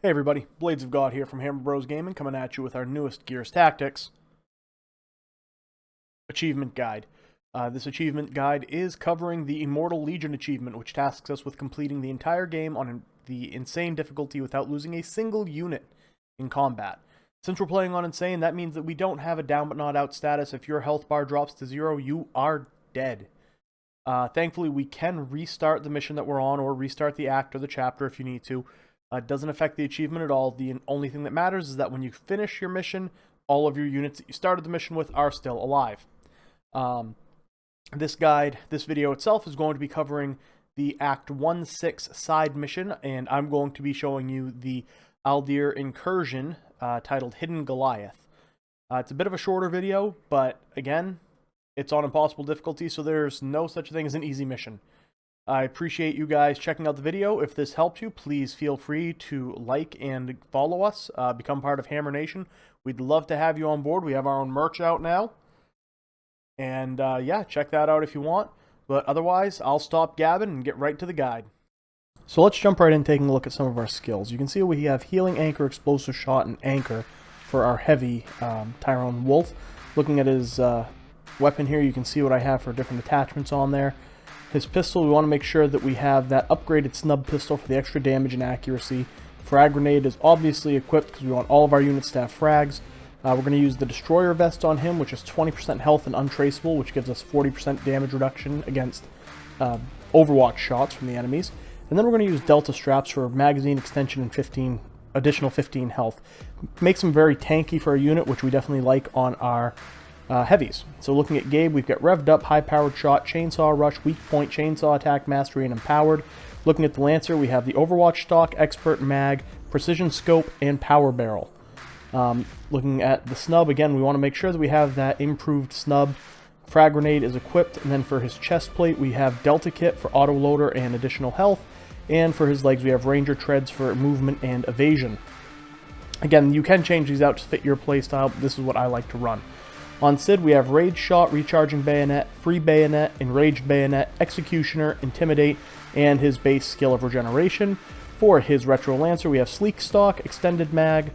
Hey everybody, Bladesofgod here from Hammer Bros Gaming, coming at you with our newest Gears Tactics achievement guide. This achievement guide is covering the Immortal Legion achievement, which tasks us with completing the entire game on the insane difficulty without losing a single unit in combat. Since we're playing on insane, that means that we don't have a down but not out status. If your health bar drops to 0, you are dead. Thankfully, we can restart the mission that we're on, or restart the act or the chapter if you need to. It doesn't affect the achievement at all. The only thing that matters is that when you finish your mission, all of your units that you started the mission with are still alive. This video itself is going to be covering the Act 1-6 side mission, and I'm going to be showing you the Aldair Incursion titled Hidden Goliath. It's a bit of a shorter video, but again, it's on impossible difficulty, so there's no such thing as an easy mission. I appreciate you guys checking out the video. If this helped you, please feel free to like and follow us, become part of Hammer Nation. We'd love to have you on board. We have our own merch out now. And yeah, check that out if you want. But otherwise, I'll stop gabbing and get right to the guide. So let's jump right in, taking a look at some of our skills. You can see we have Healing Anchor, Explosive Shot, and Anchor for our heavy Tyrone Wolf. Looking at his weapon here, you can see what I have for different attachments on there. His pistol, we want to make sure that we have that upgraded snub pistol for the extra damage and accuracy. Frag grenade is obviously equipped because we want all of our units to have frags. We're going to use the destroyer vest on him, which is 20% health and untraceable, which gives us 40% damage reduction against Overwatch shots from the enemies. And then we're going to use delta straps for magazine extension and additional 15 health. Makes him very tanky for a unit, which we definitely like on our heavies. So looking at Gabe, we've got revved up, high-powered shot, chainsaw rush, weak point, chainsaw attack, mastery, and empowered. Looking at the Lancer, we have the Overwatch stock, expert mag, precision scope, and power barrel. Looking at the snub, again, we want to make sure that we have that improved snub. Frag grenade is equipped, and then for his chest plate, we have delta kit for auto loader and additional health. And for his legs, we have ranger treads for movement and evasion. Again, you can change these out to fit your playstyle, but this is what I like to run. On Sid, we have Rage Shot, Recharging Bayonet, Free Bayonet, Enraged Bayonet, Executioner, Intimidate, and his base skill of Regeneration. For his Retro Lancer, we have Sleek Stock, Extended Mag,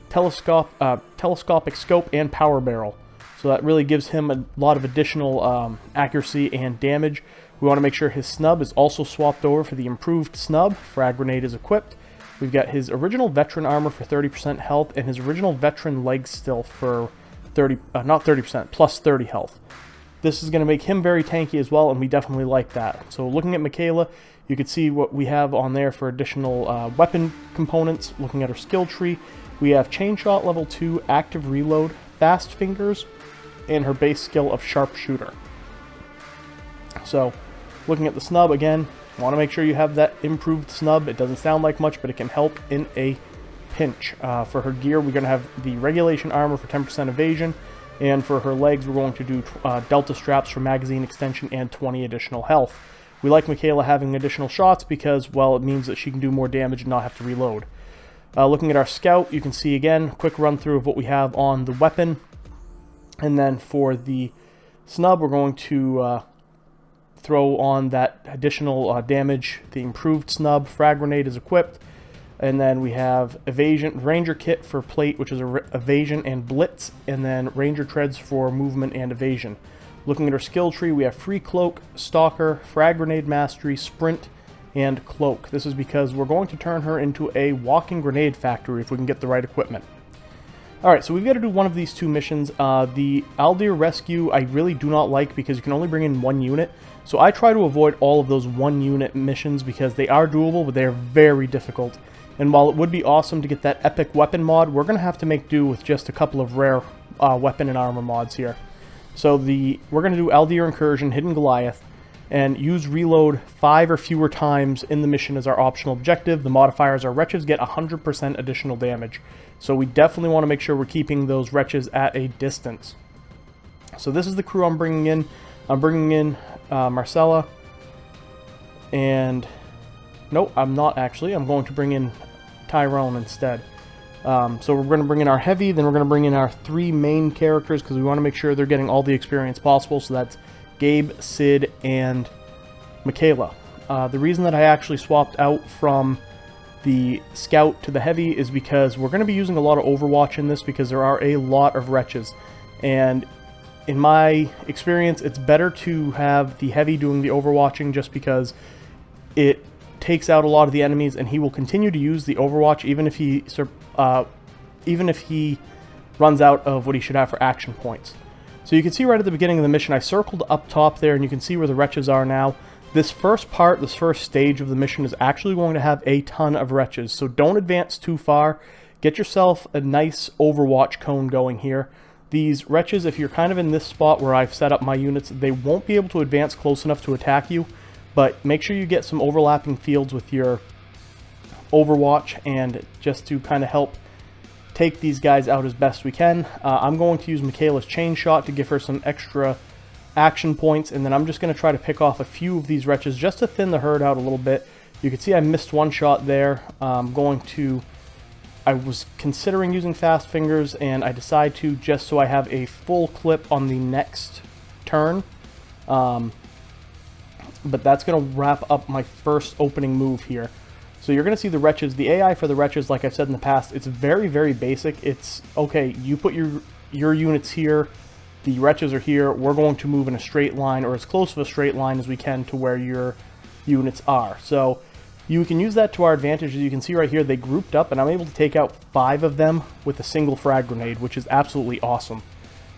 Telescopic Scope, and Power Barrel. So that really gives him a lot of additional accuracy and damage. We want to make sure his snub is also swapped over for the improved snub. Frag Grenade is equipped. We've got his original Veteran Armor for 30% health, and his original Veteran Leg Still for not 30%, plus 30 health. This is going to make him very tanky as well, and we definitely like that. So looking at Michaela, you can see what we have on there for additional weapon components. Looking at her skill tree, we have Chain Shot level 2, Active Reload, Fast Fingers, and her base skill of Sharpshooter. So looking at the snub again, you want to make sure you have that improved snub. It doesn't sound like much, but it can help in a pinch. For her gear, we're going to have the regulation armor for 10% evasion, and for her legs, we're going to do delta straps for magazine extension and 20 additional health. We like Michaela having additional shots because, well, it means that she can do more damage and not have to reload. Looking at our scout, you can see again, quick run through of what we have on the weapon, and then for the snub, we're going to throw on that additional damage, the improved snub. Frag grenade is equipped. And then we have evasion, ranger kit for plate, which is evasion and blitz, and then ranger treads for movement and evasion. Looking at our skill tree, we have free cloak, stalker, frag grenade mastery, sprint, and cloak. This is because we're going to turn her into a walking grenade factory if we can get the right equipment. Alright, so we've got to do one of these two missions. The Aldair Rescue I really do not like because you can only bring in one unit. So I try to avoid all of those one unit missions because they are doable, but they are very difficult. And while it would be awesome to get that epic weapon mod, we're going to have to make do with just a couple of rare weapon and armor mods here. So we're going to do Aldair Incursion, Hidden Goliath, and use reload 5 or fewer times in the mission as our optional objective. The modifiers are wretches get 100% additional damage. So we definitely want to make sure we're keeping those wretches at a distance. So this is the crew I'm bringing in. I'm bringing in Marcella, and nope, I'm not actually. I'm going to bring in Tyrone instead. So we're going to bring in our heavy, then we're going to bring in our 3 main characters because we want to make sure they're getting all the experience possible. So that's Gabe, Sid, and Michaela. The reason that I actually swapped out from the scout to the heavy is because we're going to be using a lot of Overwatch in this because there are a lot of wretches. And in my experience, it's better to have the heavy doing the overwatching just because it takes out a lot of the enemies, and he will continue to use the Overwatch even if he runs out of what he should have for action points. So you can see right at the beginning of the mission, I circled up top there, and you can see where the wretches are now. This first stage of the mission is actually going to have a ton of wretches, so don't advance too far. Get yourself a nice Overwatch cone going here. These wretches, if you're kind of in this spot where I've set up my units, they won't be able to advance close enough to attack you, but make sure you get some overlapping fields with your Overwatch, and just to kind of help take these guys out as best we can. I'm going to use Michaela's chain shot to give her some extra action points, and then I'm just going to try to pick off a few of these wretches just to thin the herd out a little bit. You can see I missed one shot there. I was considering using fast fingers, and I decide to just so I have a full clip on the next turn. But that's going to wrap up my first opening move here. So you're going to see the wretches. The AI for the wretches, like I've said in the past, it's very, very basic. It's, okay, you put your units here, the wretches are here, we're going to move in a straight line, or as close to a straight line as we can to where your units are. So you can use that to our advantage. As you can see right here, they grouped up, and I'm able to take out 5 of them with a single frag grenade, which is absolutely awesome.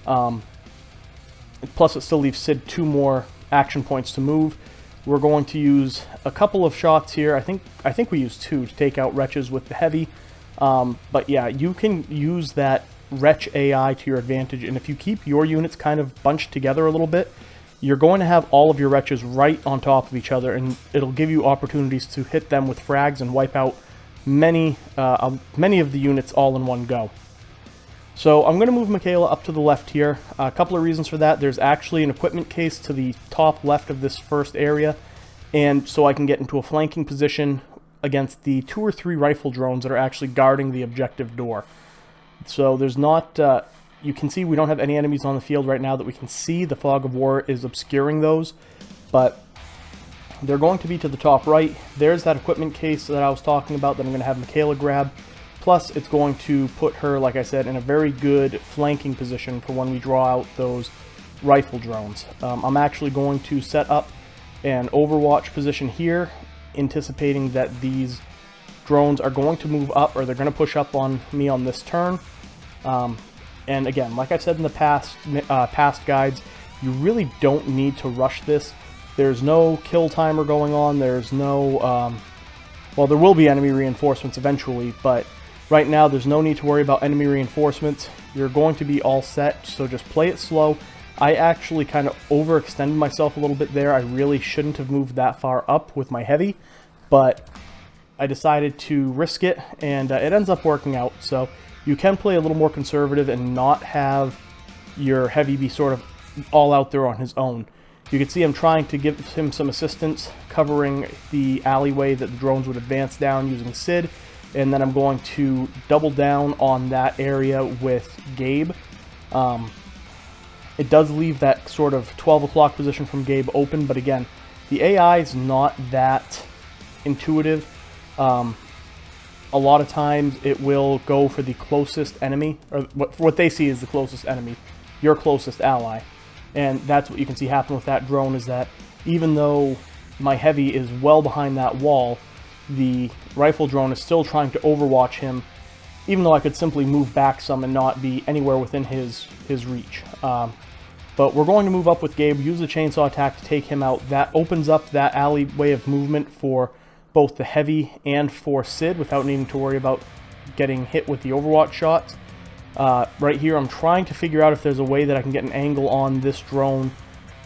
Plus, it still leaves Sid 2 more action points to move. We're going to use a couple of shots here. I think we used 2 to take out wretches with the heavy. But yeah, you can use that wretch AI to your advantage, and if you keep your units kind of bunched together a little bit, you're going to have all of your wretches right on top of each other, and it'll give you opportunities to hit them with frags and wipe out many of the units all in one go. So I'm going to move Michaela up to the left here. A couple of reasons for that. There's actually an equipment case to the top left of this first area, and so I can get into a flanking position against the 2 or 3 rifle drones that are actually guarding the objective door. So there's not... you can see we don't have any enemies on the field right now that we can see. The fog of war is obscuring those, but they're going to be to the top right. There's that equipment case that I was talking about that I'm going to have Michaela grab. Plus, it's going to put her, like I said, in a very good flanking position for when we draw out those rifle drones. I'm actually going to set up an Overwatch position here, anticipating that these drones are going to move up, or they're going to push up on me on this turn. And again, like I said in the past guides, you really don't need to rush this. There's no kill timer going on. There's no... well, there will be enemy reinforcements eventually, but right now there's no need to worry about enemy reinforcements. You're going to be all set, so just play it slow. I actually kind of overextended myself a little bit there. I really shouldn't have moved that far up with my heavy, but I decided to risk it, and it ends up working out. So you can play a little more conservative and not have your heavy be sort of all out there on his own. You can see I'm trying to give him some assistance, covering the alleyway that the drones would advance down using Sid, and then I'm going to double down on that area with Gabe. It does leave that sort of 12 o'clock position from Gabe open, but again, the AI is not that intuitive. A lot of times it will go for the closest enemy, or what they see is the closest enemy, your closest ally. And that's what you can see happen with that drone, is that even though my heavy is well behind that wall, the rifle drone is still trying to overwatch him, even though I could simply move back some and not be anywhere within his reach. But we're going to move up with Gabe, use the chainsaw attack to take him out. That opens up that alleyway of movement for both the heavy and for Sid without needing to worry about getting hit with the Overwatch shots. Right here, I'm trying to figure out if there's a way that I can get an angle on this drone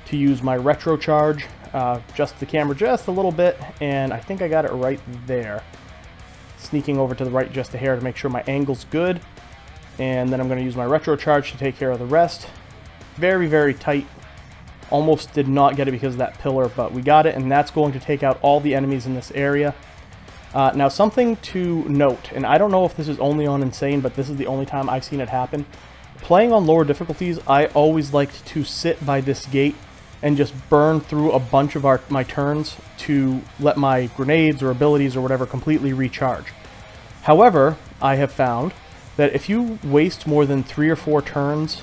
to use my retro charge. Just the camera just a little bit, and I think I got it right there. Sneaking over to the right just a hair to make sure my angle's good. And then I'm going to use my retro charge to take care of the rest. Very, very tight. Almost did not get it because of that pillar, but we got it, and that's going to take out all the enemies in this area. Now, something to note, and I don't know if this is only on Insane, but this is the only time I've seen it happen. Playing on lower difficulties, I always liked to sit by this gate and just burn through a bunch of my turns to let my grenades or abilities or whatever completely recharge. However, I have found that if you waste more than 3 or 4 turns,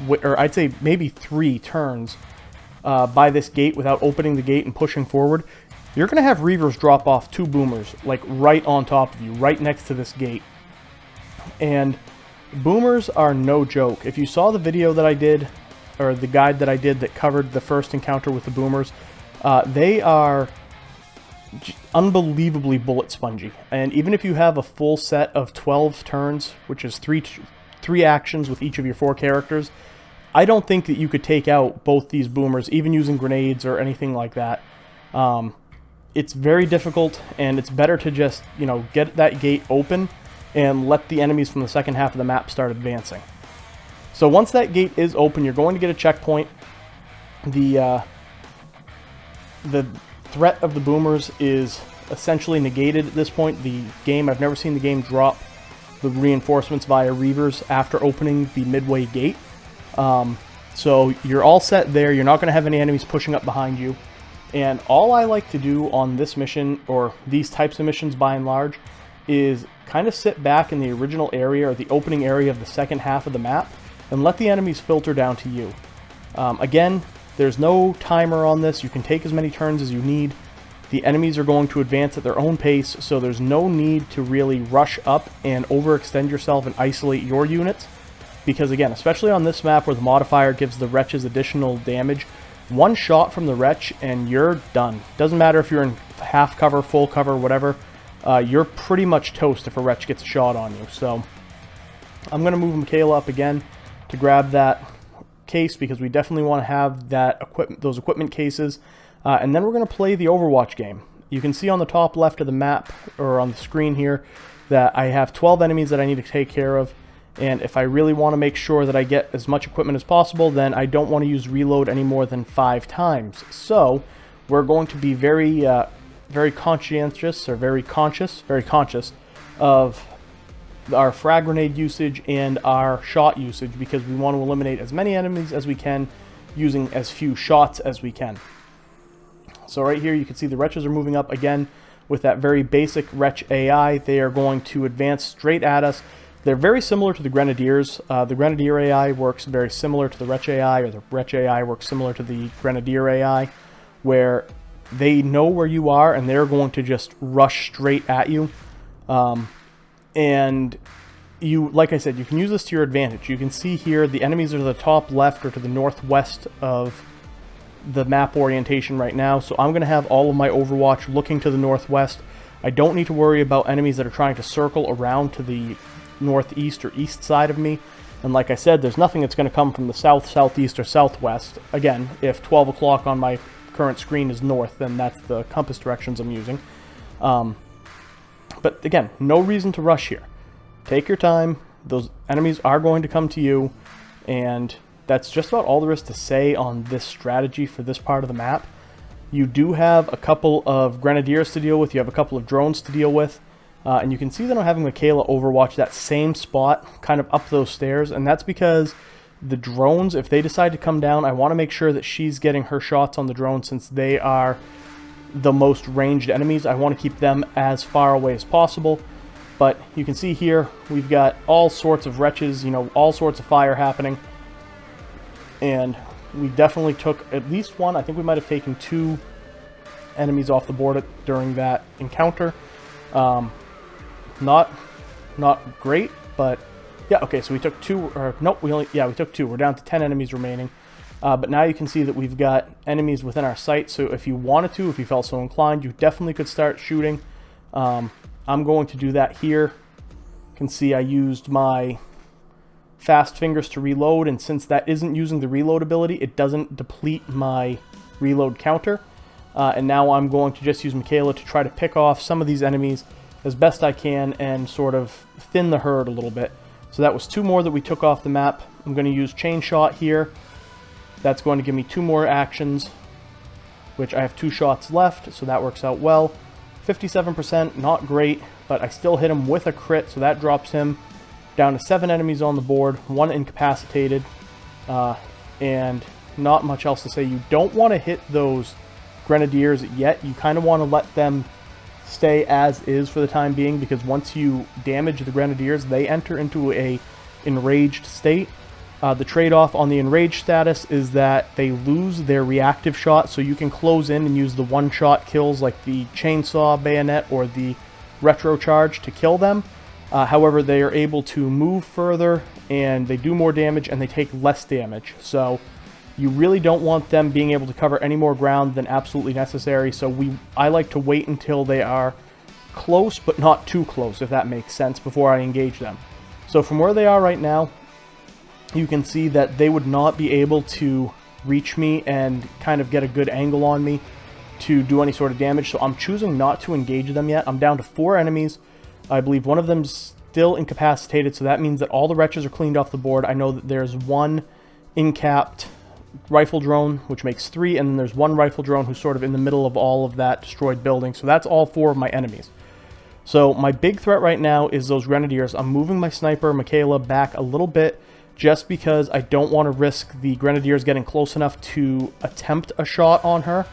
or I'd say maybe 3 turns by this gate without opening the gate and pushing forward, you're going to have Reavers drop off 2 boomers, like right on top of you, right next to this gate. And boomers are no joke. If you saw the video that I did, or the guide that I did that covered the first encounter with the boomers, they are unbelievably bullet spongy. And even if you have a full set of 12 turns, which is three actions with each of your 4 characters, I don't think that you could take out both these boomers, even using grenades or anything like that. It's very difficult, and it's better to just, you know, get that gate open and let the enemies from the second half of the map start advancing. So once that gate is open, you're going to get a checkpoint. The threat of the boomers is essentially negated at this point. I've never seen the game drop the reinforcements via Reavers after opening the midway gate. So you're all set there. You're not going to have any enemies pushing up behind you. And all I like to do on this mission, or these types of missions by and large, is kind of sit back in the original area or the opening area of the second half of the map and let the enemies filter down to you. Again, there's no timer on this. You can take as many turns as you need. The enemies are going to advance at their own pace, so there's no need to really rush up and overextend yourself and isolate your units. Because again, especially on this map where the modifier gives the wretches additional damage, one shot from the wretch and you're done. Doesn't matter if you're in half cover, full cover, whatever. You're pretty much toast if a wretch gets a shot on you. So I'm going to move Michaela up again to grab that case, because we definitely want to have those equipment cases. And then we're going to play the Overwatch game. You can see on the top left of the map, or on the screen here, that I have 12 enemies that I need to take care of. And if I really want to make sure that I get as much equipment as possible, then I don't want to use reload any more than 5 times. So we're going to be very conscientious, or very conscious of our frag grenade usage and our shot usage, because we want to eliminate as many enemies as we can using as few shots as we can. So right here you can see the wretches are moving up again with that very basic wretch AI. They are going to advance straight at us. They're very similar to the Grenadiers. The Grenadier AI works very similar to the Wretch AI, or the Wretch AI works similar to the Grenadier AI, where they know where you are and they're going to just rush straight at you. And you, like I said, you can use this to your advantage. You can see here the enemies are to the top left or to the northwest of the map orientation right now. So I'm going to have all of my Overwatch looking to the northwest. I don't need to worry about enemies that are trying to circle around to the northeast or east side of me. And like I said, there's nothing that's going to come from the south, southeast, or southwest. Again, if 12 o'clock on my current screen is north, then that's the compass directions I'm using. But again, no reason to rush here. Take your time. Those enemies are going to come to you, and that's just about all there is to say on this strategy for this part of the map. You do have a couple of Grenadiers to deal with. You have a couple of drones to deal with. And you can see that I'm having Michaela overwatch that same spot, kind of up those stairs, and that's because the drones, if they decide to come down, I want to make sure that she's getting her shots on the drone, since they are the most ranged enemies. I want to keep them as far away as possible. But you can see here, we've got all sorts of wretches, you know, all sorts of fire happening. And we definitely took at least one. I think we might have taken 2 enemies off the board during that encounter. Not great, but yeah, okay, so we took 2, or nope, we took 2. We're down to 10 enemies remaining. But now you can see that we've got enemies within our sight, so if you wanted to, if you felt so inclined, you definitely could start shooting. I'm going to do that here. You can see I used my fast fingers to reload, and since that isn't using the reload ability, it doesn't deplete my reload counter. And now I'm going to just use Michaela to try to pick off some of these enemies as best I can and sort of thin the herd a little bit. So that was 2 more that we took off the map. I'm going to use Chain Shot here. That's going to give me 2 more actions, which I have 2 shots left, so that works out well. 57%, not great, but I still hit him with a crit, so that drops him down to 7 enemies on the board, 1 incapacitated, and not much else to say. You don't want to hit those Grenadiers yet. You kind of want to let them stay as is for the time being, because once you damage the Grenadiers, they enter into a enraged state. The trade-off on the enraged status is that they lose their reactive shot, so you can close in and use the one-shot kills like the chainsaw, bayonet, or the retro charge to kill them. However, they are able to move further, and they do more damage, and they take less damage. So you really don't want them being able to cover any more ground than absolutely necessary. So I like to wait until they are close, but not too close, if that makes sense, before I engage them. So from where they are right now, you can see that they would not be able to reach me and kind of get a good angle on me to do any sort of damage. So I'm choosing not to engage them yet. I'm down to 4 enemies. I believe one of them's still incapacitated, so that means that all the wretches are cleaned off the board. I know that there's 1 incapped rifle drone, which makes 3, and then there's 1 rifle drone who's sort of in the middle of all of that destroyed building. So that's all 4 of my enemies. So my big threat right now is those Grenadiers. I'm moving my sniper, Michaela, back a little bit, just because I don't want to risk the Grenadiers getting close enough to attempt a shot on her.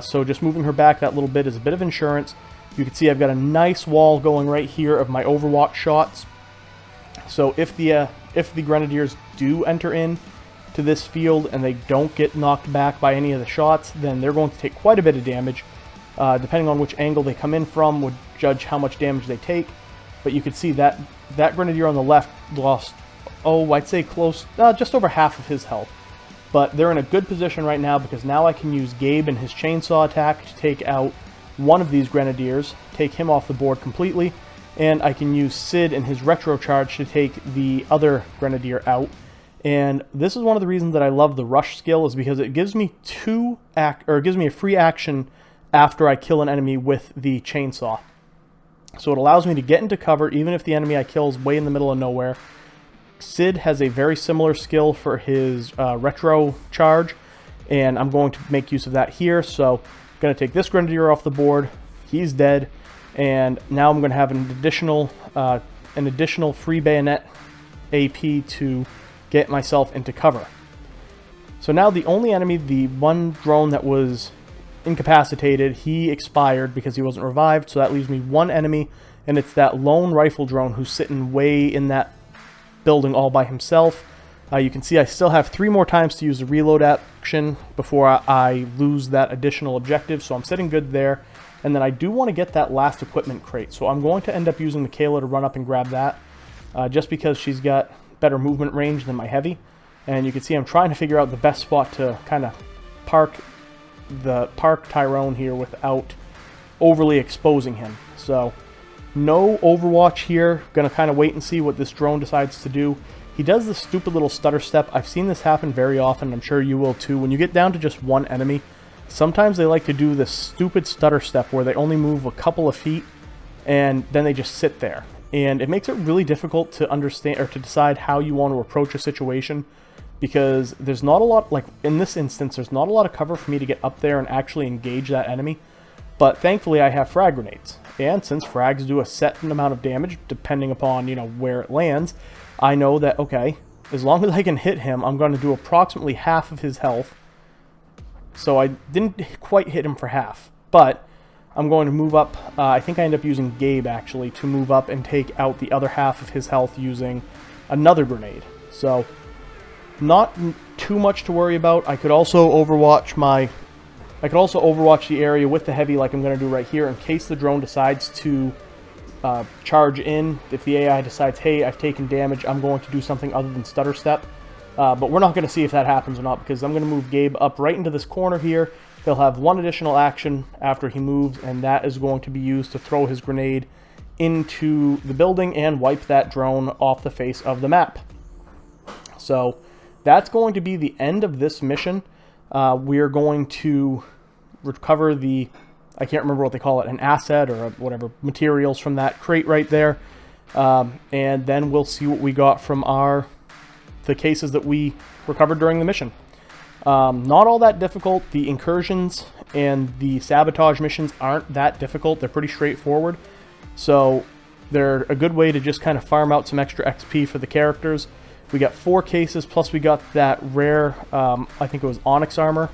So just moving her back that little bit is a bit of insurance. You can see I've got a nice wall going right here of my Overwatch shots. So if the Grenadiers do enter in to this field and they don't get knocked back by any of the shots, then they're going to take quite a bit of damage. Depending on which angle they come in from would judge how much damage they take. But you can see that Grenadier on the left lost, I'd say close, just over half of his health. But they're in a good position right now, because now I can use Gabe and his chainsaw attack to take out one of these Grenadiers, take him off the board completely, and I can use Sid and his retro charge to take the other Grenadier out. And this is one of the reasons that I love the rush skill, is because it gives me it gives me a free action after I kill an enemy with the chainsaw. So it allows me to get into cover even if the enemy I kill is way in the middle of nowhere. Sid has a very similar skill for his retro charge, and I'm going to make use of that here. So I'm going to take this Grenadier off the board. He's dead, and now I'm going to have an additional free bayonet AP to get myself into cover. So now the only enemy, the one drone that was incapacitated, he expired because he wasn't revived, so that leaves me 1 enemy, and it's that lone rifle drone who's sitting way in that building all by himself. You can see I still have 3 more times to use the reload action before I lose that additional objective, so I'm sitting good there. And then I do want to get that last equipment crate, so I'm going to end up using Michaela to run up and grab that, just because she's got better movement range than my heavy. And you can see I'm trying to figure out the best spot to kind of park Tyrone here without overly exposing him. So no Overwatch here. Gonna kind of wait and see what this drone decides to do. He does this stupid little stutter step. I've seen this happen very often. I'm sure you will too. When you get down to just 1 enemy, sometimes they like to do this stupid stutter step where they only move a couple of feet and then they just sit there. And it makes it really difficult to understand or to decide how you want to approach a situation, because there's not a lot, like in this instance, there's not a lot of cover for me to get up there and actually engage that enemy. But thankfully I have frag grenades. And since frags do a set amount of damage, depending upon, where it lands, I know that, okay, as long as I can hit him, I'm going to do approximately half of his health. So I didn't quite hit him for half, but I'm going to move up. I think I end up using Gabe, actually, to move up and take out the other half of his health using another grenade. So not too much to worry about. I could also overwatch the area with the heavy like I'm going to do right here in case the drone decides to charge in. If the AI decides, hey, I've taken damage, I'm going to do something other than stutter step. But we're not going to see if that happens or not, because I'm going to move Gabe up right into this corner here. He'll have 1 additional action after he moves, and that is going to be used to throw his grenade into the building and wipe that drone off the face of the map. So that's going to be the end of this mission. We're going to recover the, I can't remember what they call it, an asset or whatever, materials from that crate right there. And then we'll see what we got from the cases that we recovered during the mission. Not all that difficult. The incursions and the sabotage missions aren't that difficult. They're pretty straightforward. So they're a good way to just kind of farm out some extra XP for the characters. We got 4 cases, plus we got that rare, I think it was Onyx armor.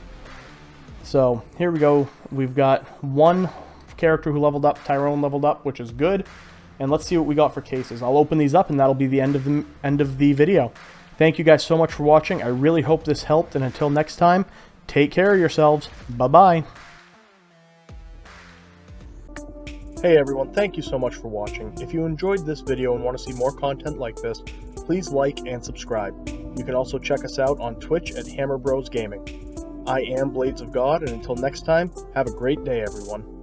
So here we go. We've got 1 character who leveled up, Tyrone leveled up, which is good. And let's see what we got for cases. I'll open these up, and that'll be the end of the video. Thank you guys so much for watching. I really hope this helped, and until next time, take care of yourselves. Bye-bye. Hey everyone, thank you so much for watching. If you enjoyed this video and want to see more content like this, please like and subscribe. You can also check us out on Twitch at Hammer Bros Gaming. I am Blades of God, and until next time, have a great day everyone.